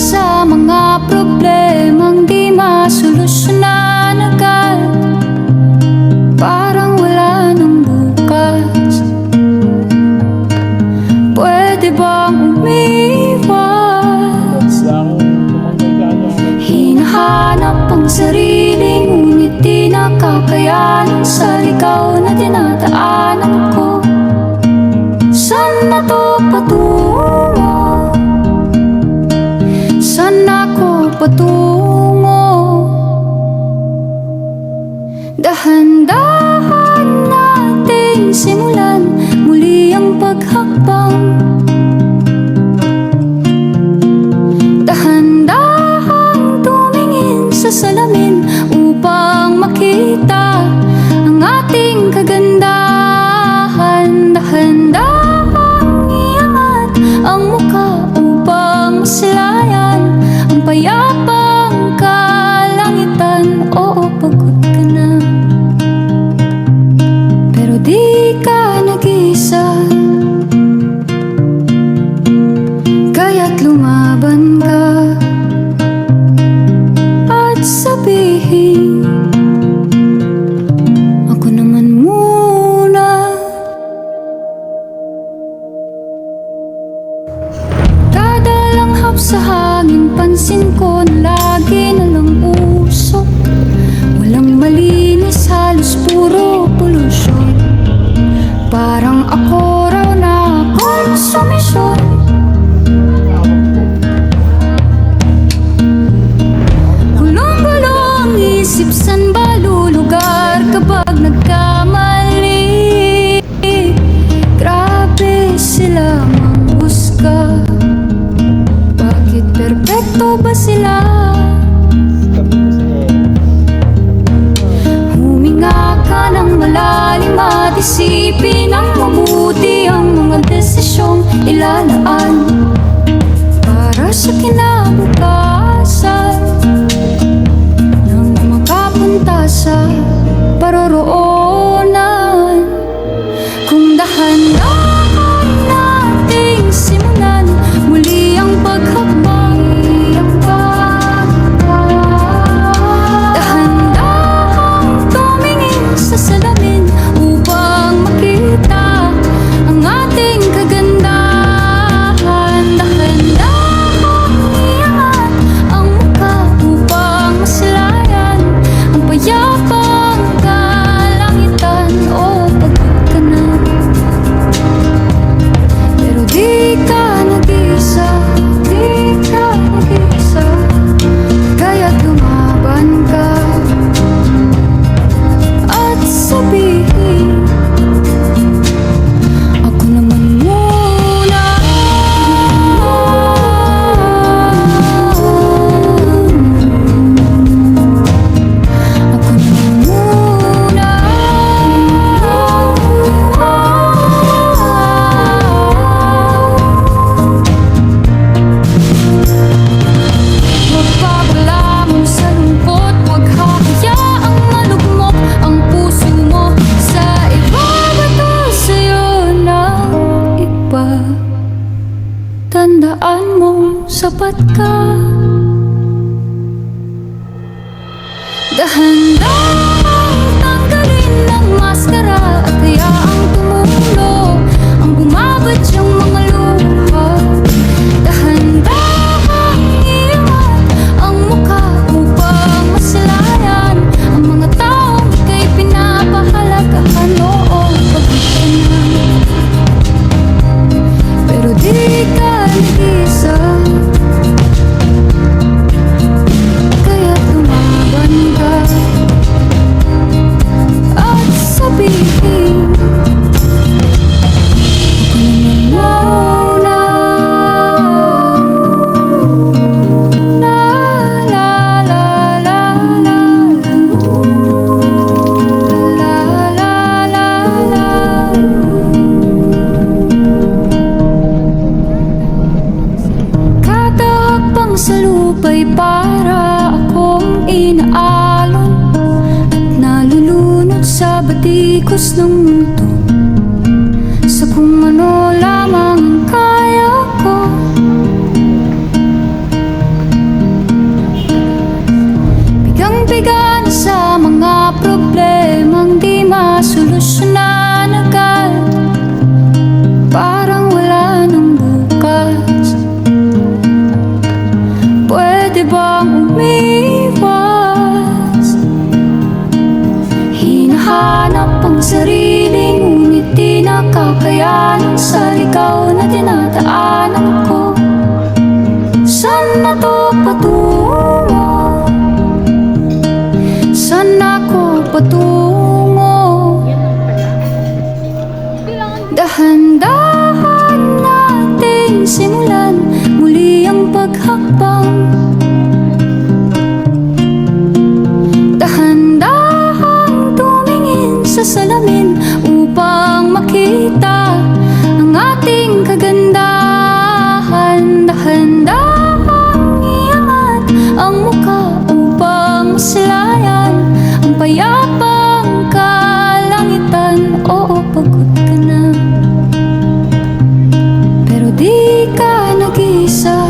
sa mga problemang di masolusyonan agad. Parang wala nang bukas. Pwede bang umiwas? Hinahanap ang sarili, ngunit di nakakayanan sa ligaw na dinadaanan ko. Saan na to patungo? Saan ako patungo? Dahan-dahan nating simulan muli ang paghakbang. Dahan-dahan tumingin sa salamin upang makita ang ating kagandahan. Dahan-dahan iangat ang mukha upang masilayan ang payapang kalangitan. Oo, pagod ka na, pero di ka nag-isa, kaya't lumaban ka at sabihin, ako naman muna. Kada langhap sa hangin, pansin ko na lagi na lang usok. Walang malinis, halos puro polusyon. Parang ako raw na konsumisyon. Gulong-gulo ang isip, san ba lulugar kapag nagkamali? Grabe sila manghusga. Bakit perpekto ba sila? Huminga ka ng malalim at isipin ng mabuti ang mga desisyong ilalaan para sa kinabukasan, nang makapunta sa paroroonan. Kung dahan-dahan nating simulan muli ang paghakbang. Dahan-dahan tumingin sa salamin upang makita ang ating kagandahan. Dahan-dahan iangat ang mukha upang masilayan ang payapang kalangitan. O pagod ka na, pero di ka nag-isa, di ka nag-isa, kaya't lumaban ka at sabihin, ako naman muna. Ako naman muna. Huwag papalamon sa lungkot, huwag hahayaang malugmok ang puso mo sa iba. Bato sa'yo ng iba. Tandaan mo, sapat ka. Dahan-dahan tanggalin ang maskara at hayaang tumulo ang bumabadyang mga luha. Dahan-dahan iangat ang mukha upang masilayan ang mga taong ika'y pinapahalagahan. Oo, pagod ka na, pero di ka nag-isa, kaya't lumaban ka at sabihin, ako naman muna. La la la la la, la la la la. Kada hakbang sa lupa'y para akong inaalon at nalulunod sa batikos ng mundo, sa kung ano lamang ang kaya ko. bang umiwas? Hinahanap ang sarili, ngunit di nakakayanan sa ligaw na dinadaanan ko. Saan na to patungo? Saan ako patungo? Dahan-dahan natin simulan muli ang paghakbang. Dahan-dahan tumingin sa salamin upang makita ang ating kagandahan. Dahan-dahan iangat ang mukha upang masilayan ang payapang kalangitan. Oo, pagod ka na, pero di ka nag-iisa,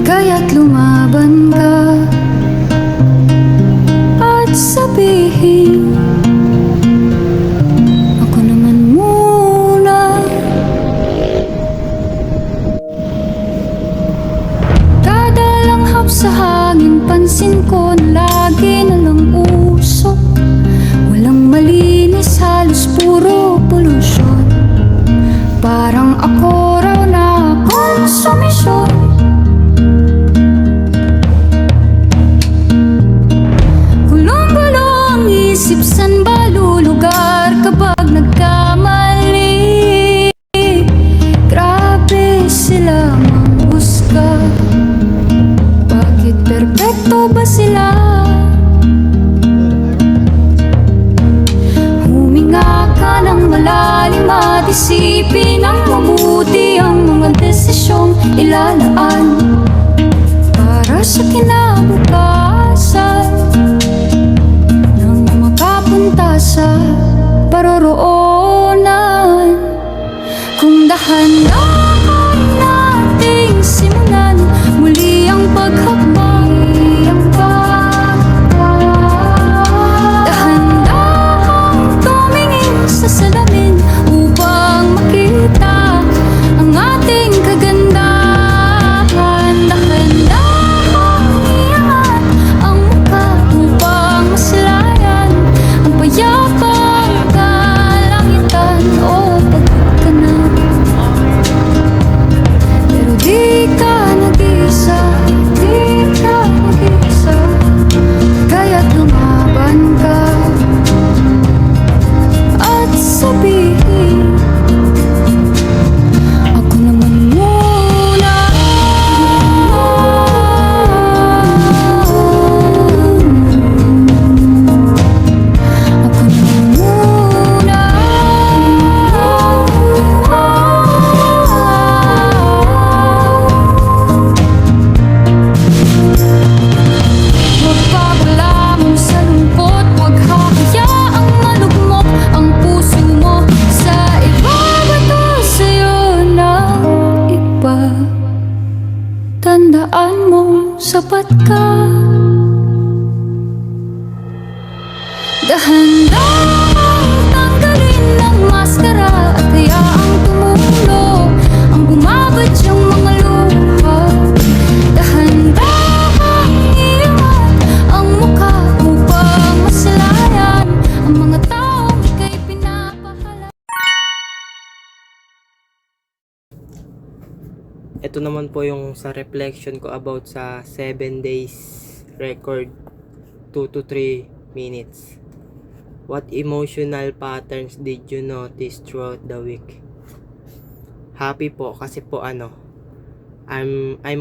kaya't lumaban ka at sabihin, ako naman muna. Kada langhap sa hangin, pansin ko na lagi na lang usok. Walang malinis, halos puro polusyon. Parang ako raw na konsumisyon. Gulong-gulo ang isip, san ba lulugar kapag nagkamali? Grabe sila manghusga, bakit perpekto ba sila? Huminga ka ng malalim at isipin ng mabuti ang mga desisyong ilalaan para sa kinabukasan, nang makapunta sa paroroonan. Kung dahan-dahan nating simulan muli ang paghakbang, dahan-dahan tumingin sa salamin upang makita ang ating kagandahan. Dahan-dahan iangat ang mukha upang masilayan ang payapang kalangitan. Oh, pagod ka na, pero di ka nag-iisa, di ka nag-iisa, kaya't lumaban ka at sabihin, ako naman muna. Ako naman muna. Huwag papalamon sa lungkot, huwag hahayaang malugmok ang puso mo sa iba. Bato sa'yo ng iba, tandaan mo sapat ka. Dahan-dahan tanggalin ang maskara at hayaang tumulo ang bumabad yung mga luha. Dahan-dahan iangat ang mukha upang masilayan ang mga taong ika'y pinapahala. Ito naman po yung sa reflection ko about sa 7 days record, 2 to 3 minutes. What emotional patterns did you notice throughout the week? Happy po kasi po I'm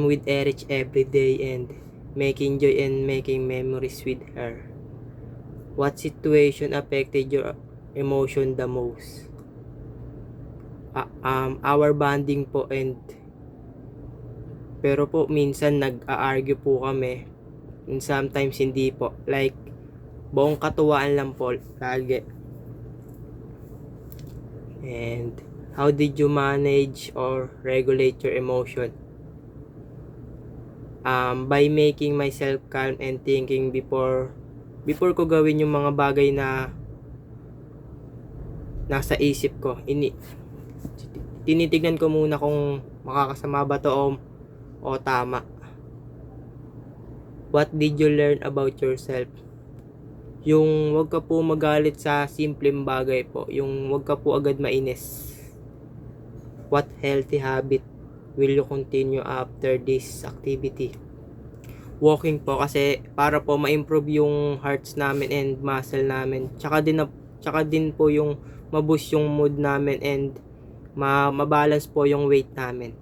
with Erich every day and making joy and making memories with her. What situation affected your emotion the most? Our bonding po, and pero po minsan nag-a-argue po kami and sometimes hindi po, like buong katuwaan lang po lagi. And how did you manage or regulate your emotion? By making myself calm and thinking before ko gawin yung mga bagay na nasa isip ko. Tinitignan ko muna kung makakasama ba to o o tama? What did you learn about yourself? Yung wag ka po magalit sa simpleng bagay po. Yung wag ka po agad mainis. What healthy habit will you continue after this activity? Walking po kasi para po ma-improve yung hearts namin and muscle namin. Tsaka din po yung ma-boost yung mood namin and mabalance po yung weight namin.